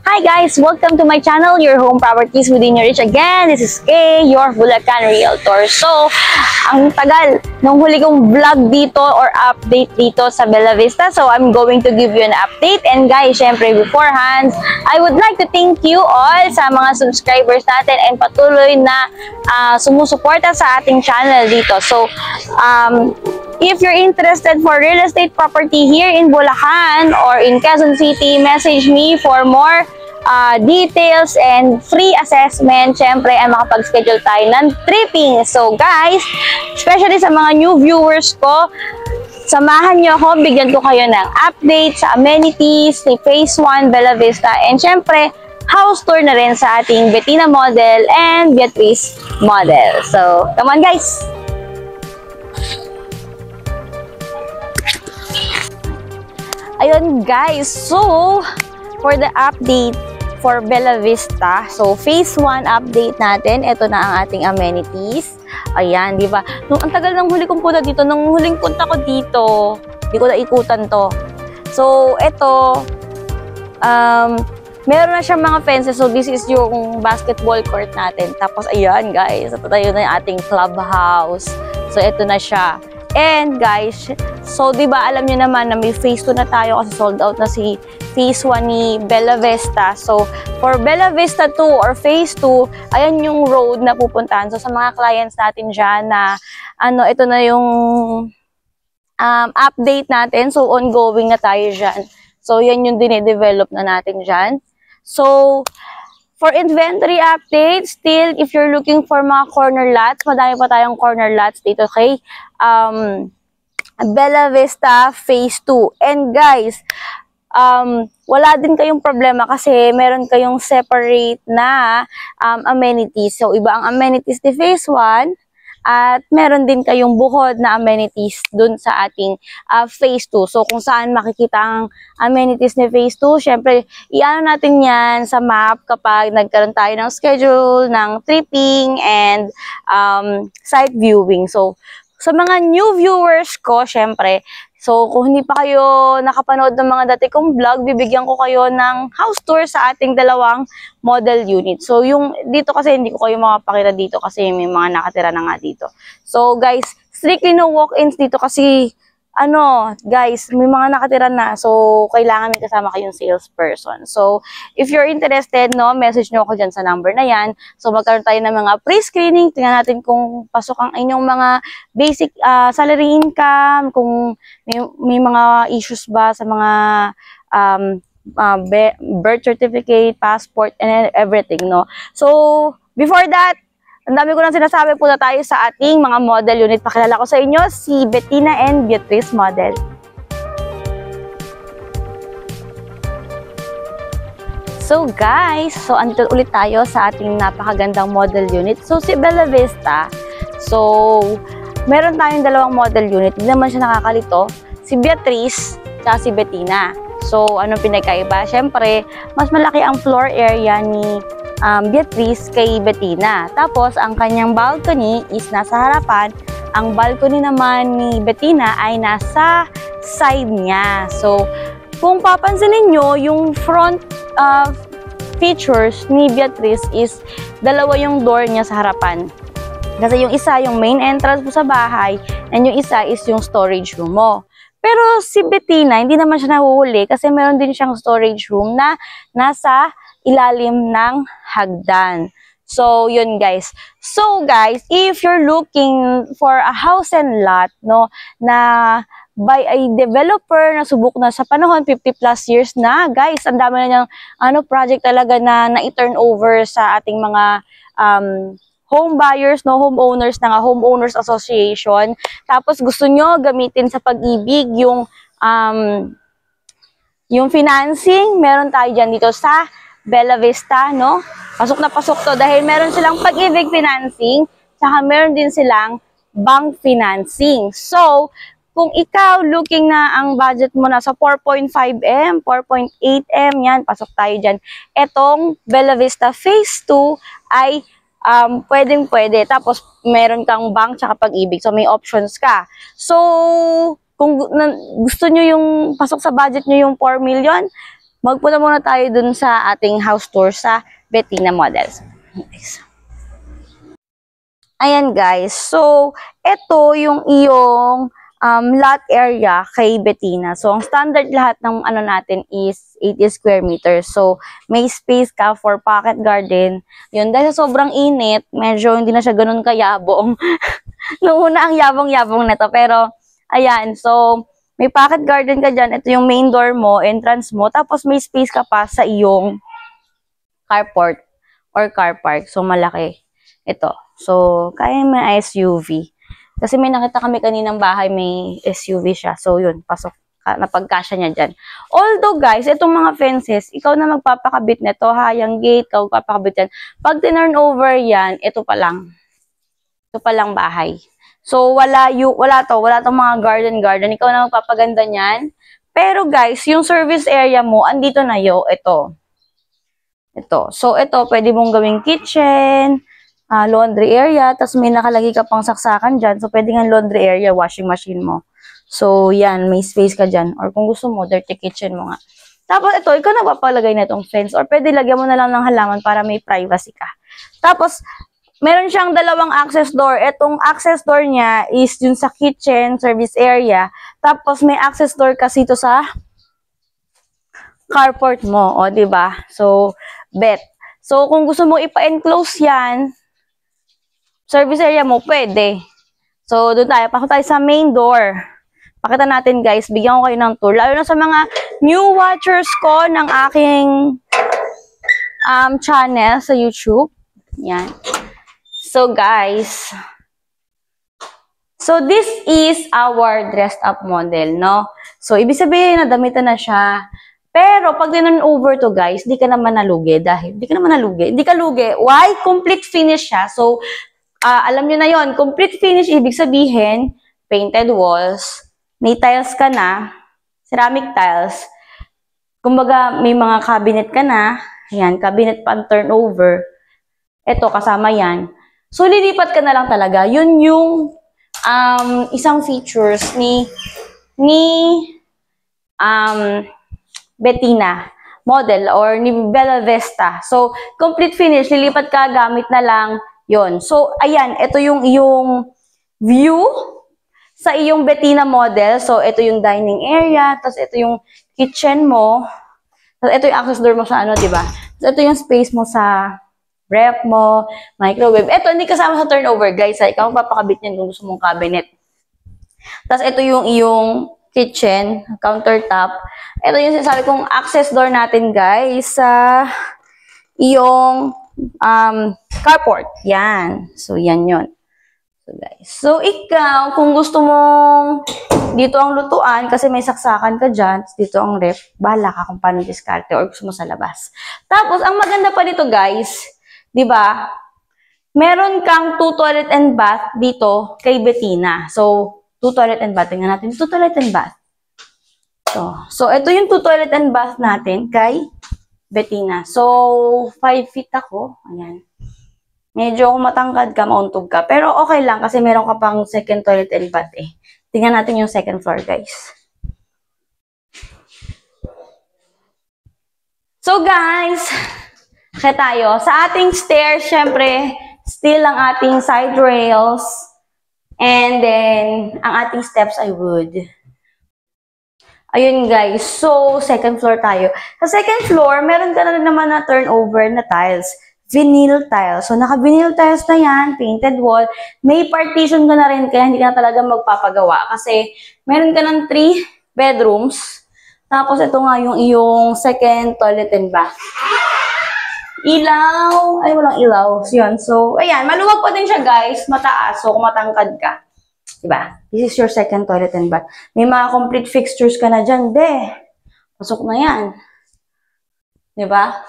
Hi guys! Welcome to my channel, Your Home Properties Within Your Reach. Again, this is Kay, your Bulacan Realtor. So, ang tagal nung huli kong vlog dito or update dito sa Bella Vista. So, I'm going to give you an update. And guys, syempre beforehand, I would like to thank you all sa mga subscribers natin and patuloy na sumusuporta sa ating channel dito. So, if you're interested for real estate property here in Bulacan or in Quezon City, message me for more details and free assessment. Siyempre, ay makapag-schedule tayo ng tripping. So guys, especially sa mga new viewers ko, samahan nyo ako, bigyan ko kayo ng update sa amenities ni Phase 1 Bella Vista, and siyempre, house tour na rin sa ating Bettina model and Beatrice model. So, come on guys! Ayun guys, so for the update for Bella Vista, so Phase 1 update natin, ito na ang ating amenities. Ayan, di ba? Nung ang tagal ng huli kong punta dito, nung huling punta ko dito, di ko naikutan to. So, ito, meron na siyang mga fences. So, this is yung basketball court natin. Tapos, ayan guys, ito tayo na yung ating clubhouse. So, ito na siya. And guys, so di ba alam niyo naman na may Phase 2 na tayo kasi sold out na si Phase 1 ni Bella Vista. So for Bella Vista 2 or Phase 2, ayan yung road na pupuntahan. So sa mga clients natin dyan na ito na yung update natin. So ongoing na tayo dyan. So yan yung dine-develop na natin dyan. So for inventory update, still, if you're looking for mga corner lots, madami pa tayong corner lots dito kay Bella Vista Phase 2. And guys, wala din kayong problema kasi meron kayong separate na amenities. So, iba ang amenities ni Phase 1 at meron din kayong buhod na amenities dun sa ating Phase 2. So, kung saan makikita ang amenities ni Phase 2, syempre, iano natin yan sa map kapag nagkaroon tayo ng schedule, ng tripping, and site viewing. So, sa mga new viewers ko, syempre, so kung hindi pa kayo nakapanood ng mga dati kong vlog, bibigyan ko kayo ng house tour sa ating dalawang model unit. So yung dito kasi hindi ko kayo makapakita dito kasi may mga nakatira na nga dito. So guys, strictly no walk-ins dito kasi guys, may mga nakatira na. So kailangan may kasama kayong salesperson. So if you're interested, message nyo ako dyan sa number na yan. So magkaroon tayo ng mga pre-screening. Tingnan natin kung pasok ang inyong mga basic salary income, kung may mga issues ba sa mga birth certificate, passport, and everything, So before that, ang dami ko nang sinasabi, punta tayo sa ating mga model unit. Pakilala ko sa inyo si Bettina and Beatrice model. So guys, andito ulit tayo sa ating napakagandang model unit. So si Bella Vista, so meron tayong dalawang model unit. Hindi naman siya nakakalito. Si Beatrice at si Bettina. So anong pinagkaiba? Siyempre, mas malaki ang floor area ni Beatrice kay Bettina. Tapos, ang kanyang balcony is nasa harapan. Ang balcony naman ni Bettina ay nasa side niya. So, kung papansinin nyo, yung front features ni Beatrice is dalawa yung door niya sa harapan. Kasi yung isa, yung main entrance mo sa bahay, and yung isa is yung storage room mo. Pero si Bettina, hindi naman siya nahuhuli kasi meron din siyang storage room na nasa ilalim ng hagdan. So, yun guys. So guys, if you're looking for a house and lot, na by a developer na subok na sa panahon, 50 plus years na, guys, ang dami na niyang project talaga na i-turn over sa ating mga home buyers, homeowners na nga, homeowners association. Tapos gusto nyo gamitin sa pag-ibig yung financing, meron tayo dyan dito sa Bella Vista, Pasok na pasok to dahil meron silang pag-ibig financing, saka meron din silang bank financing. So, kung ikaw looking na ang budget mo na sa 4.5M, 4.8M, yan, pasok tayo dyan. Etong Bella Vista Phase 2 ay pwedeng-pwede. Tapos, meron kang bank tsaka pag-ibig. So, may options ka. So, kung gusto nyo yung pasok sa budget nyo yung 4 million, magpunta muna tayo dun sa ating house tour sa Bettina Models. Ayan guys, so ito yung iyong lot area kay Bettina. So ang standard lahat ng ano natin is 80 square meters. So may space ka for pocket garden. Yun, dahil sa sobrang init, medyo hindi na siya ganun kayabong. Noong una ang yabong-yabong na to, pero ayan, so may pocket garden ka dyan. Ito yung main door mo, entrance mo. Tapos may space ka pa sa iyong carport or car park. So malaki. Ito. So, kaya may SUV. Kasi may nakita kami kaninang bahay, may SUV siya. So, yun, pasok. Napagkasya niya dyan. Although, guys, itong mga fences, ikaw na magpapakabit nito, ha? Yung gate, ikaw magpapakabit yan. Pag tinurn over yan, ito pa lang. Ito pa lang bahay. So, wala tong mga garden. Ikaw na magpapaganda niyan. Pero, guys, yung service area mo, andito na ito. Ito. So, ito, pwede mong gawing kitchen, laundry area, tapos may nakalagay ka pang saksakan dyan. So, pwede nga laundry area, washing machine mo. So, yan, may space ka dyan. Or kung gusto mo, dirty kitchen mo nga. Tapos, ito, ikaw nagpapalagay na itong fence. Or pwede lagyan mo na lang ng halaman para may privacy ka. Tapos, meron siyang dalawang access door. Itong access door niya is dun sa kitchen, service area. Tapos, may access door kasi ito sa carport mo. O, diba? So, So, kung gusto mo ipa-enclose yan, service area mo, pwede. So, doon tayo. Pasok tayo sa main door. Pakita natin, guys. Bigyan ko kayo ng tour. Lalo na sa mga new watchers ko ng aking channel sa YouTube. Yan. So, guys. So, this is our dressed up model, no? So, ibig sabihin, nadamitan na siya. Pero, pag dinan over to, guys, di ka naman nalugi. Dahil, di ka lugi. Why? Complete finish siya. So, alam nyo na yon, complete finish, ibig sabihin, painted walls, may tiles ka na, ceramic tiles, kumbaga may mga cabinet ka na, yan, cabinet pan turnover, eto, kasama yan. So, lilipat ka na lang talaga. Yun yung isang features ni Bettina model or ni Bella Vista. So, complete finish, lilipat ka, gamit na lang, yon. So, ayan, ito yung iyong view sa iyong Bettina model. So, ito yung dining area, tapos ito yung kitchen mo, tapos ito yung access door mo sa ano, diba? Tapos ito yung space mo sa ref mo, microwave. Ito, hindi kasama sa turnover, guys. Ikaw papakabit niyan kung gusto mong cabinet. Tapos ito yung iyong kitchen, countertop. Ito yung sinasabi kong access door natin, guys, sa iyong carport. Yan. So, yan yun. So, guys. So, ikaw, kung gusto mong dito ang lutuan, kasi may saksakan ka dyan, dito ang ref, bahala ka kung paano diskarte or gusto mo sa labas. Tapos, ang maganda pa dito, guys, di ba? Meron kang 2 toilet and bath dito kay Bettina. So, 2 toilet and bath. Tingnan natin. 2 toilet and bath. So, ito yung 2 toilet and bath natin kay Bettina. So, 5 feet ako. Ayan. Medyo kung matangkad ka, mauntog ka. Pero okay lang kasi meron ka pang second toilet and bath eh. Tingnan natin yung second floor, guys. So, guys, kaya tayo. Sa ating stairs, syempre, still ang ating side rails. And then, ang ating steps ay wood. Ayun, guys. So, second floor tayo. Sa second floor, meron ka na naman na turnover na tiles. Vinyl tiles. So, naka-vinyl tiles na yan, painted wall. May partition ka na rin, kaya hindi ka na talaga magpapagawa. Kasi, meron ka ng 3 bedrooms. Tapos, ito nga yung iyong second toilet and bath. Ilaw. Ay, walang ilaw. So, yun. So, ayan. Maluwag pa din siya, guys. Mataas. So, kung matangkad ka. Diba? This is your second toilet and bath. May mga complete fixtures ka na dyan, de. Pasok na yan. Diba?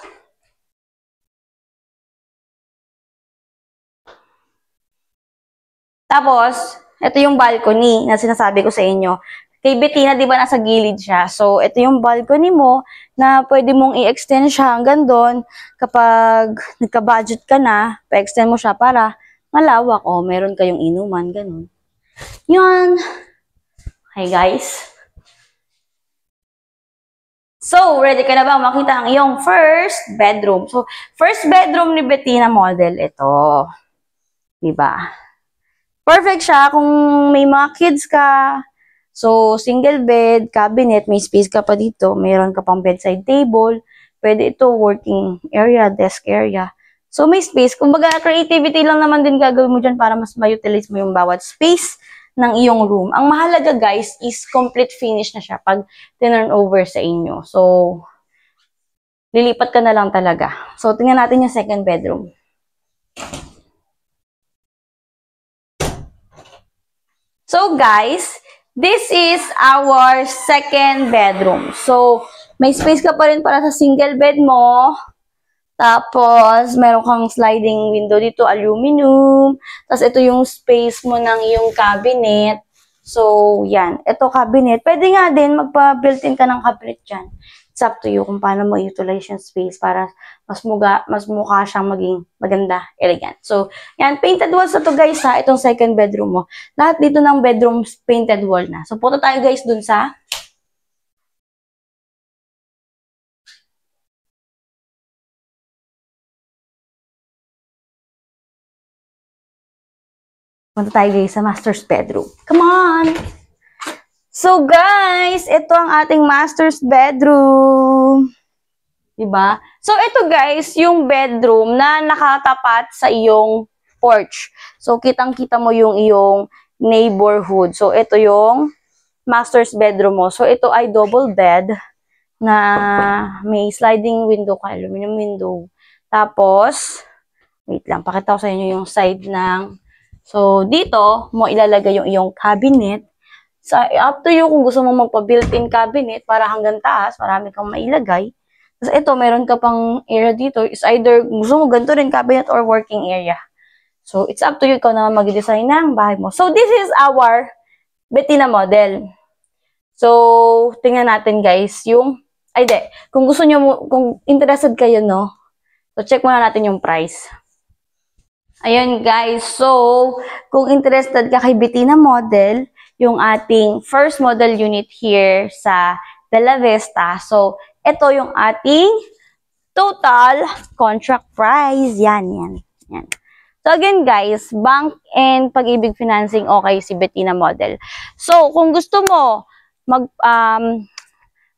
Tapos, ito yung balcony na sinasabi ko sa inyo. Kay Bettina, di ba, nasa gilid siya. So, ito yung balcony mo na pwede mong i-extend siya hanggang doon. Kapag nagka-budget ka na, pa-extend mo siya para malawak. O, meron kayong inuman, ganun. Yun. Okay, guys. So, ready ka na ba makita ang iyong first bedroom? So, first bedroom ni Bettina model, ito. Diba? Perfect siya kung may mga kids ka. So, single bed, cabinet, may space ka pa dito. Mayroon ka pang bedside table. Pwede ito working area, desk area. So, may space. Kumbaga, creativity lang naman din gagawin mo dyan para mas ma-utilize mo yung bawat space ng iyong room. Ang mahalaga, guys, is complete finish na siya pag tinurn over sa inyo. So, lilipat ka na lang talaga. So, tingnan natin yung second bedroom. So, guys, this is our second bedroom. So, may space ka pa rin para sa single bed mo. Tapos, meron kang sliding window dito, aluminum. Tapos, ito yung space mo ng iyong cabinet. So, yan. Ito cabinet. Pwede nga din, magpa-built-in ka ng cabinet dyan. It's up to you kung paano mo utilize yung space para mas mukha siyang maging maganda, elegant. So, yan. Painted walls na to, guys, ha. Itong second bedroom mo. Lahat dito ng bedrooms, painted wall na. So, punta tayo, guys, dun sa master's bedroom. Come on! So, guys, ito ang ating master's bedroom. Diba? So, ito, guys, yung bedroom na nakatapat sa iyong porch. So, kitang-kita mo yung iyong neighborhood. So, ito yung master's bedroom mo. So, ito ay double bed na may sliding window ka, aluminum window. Tapos, wait lang, pakita ko sa inyo yung side ng. So, dito mo ilalagay yung iyong cabinet. So, up to you kung gusto mo magpa-built-in cabinet para hanggang taas, marami kang mailagay. Tapos ito, meron ka pang area dito. Is either gusto mo ganito rin cabinet or working area. So, it's up to you. Ikaw naman mag-design ng bahay mo. So, this is our Bettina model. So, tingnan natin, guys, yung, ay di, kung gusto nyo, kung interested kayo, no? So, check muna natin yung price. Ayun, guys. So, kung interested ka kay Bettina model, yung ating first model unit here sa Bella Vista. So, ito yung ating total contract price. Yan. So, again, guys, bank and Pag-ibig financing, okay si Bettina model. So, kung gusto mo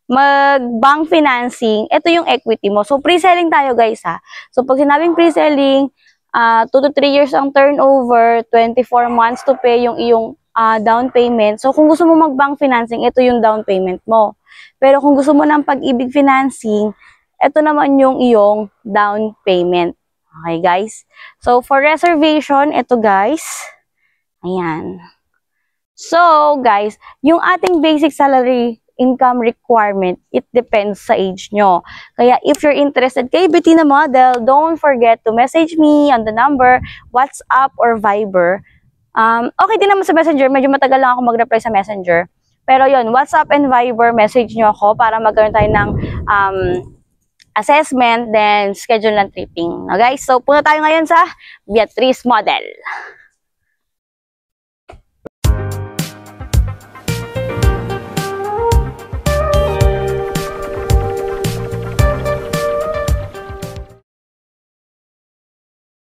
mag-bank financing, ito yung equity mo. So, pre-selling tayo, guys, ha. So, pag sinabing pre-selling, 2 to 3 years ang turnover, 24 months to pay yung iyong down payment. So, kung gusto mo mag-bank financing, ito yung down payment mo. Pero kung gusto mo ng Pag-ibig financing, ito naman yung iyong down payment. Okay, guys? So, for reservation, ito, guys. Ayan. So, guys, yung ating basic salary income requirement, it depends sa age nyo. Kaya if you're interested kay Bettina model, don't forget to message me on the number, WhatsApp or Viber. Okay din naman sa Messenger, medyo matagal lang ako mag-reply sa Messenger. Pero yon, WhatsApp and Viber, message nyo ako para magkaroon tayo ng assessment, then schedule ng tripping. Okay, so punta tayo ngayon sa Beatrice model.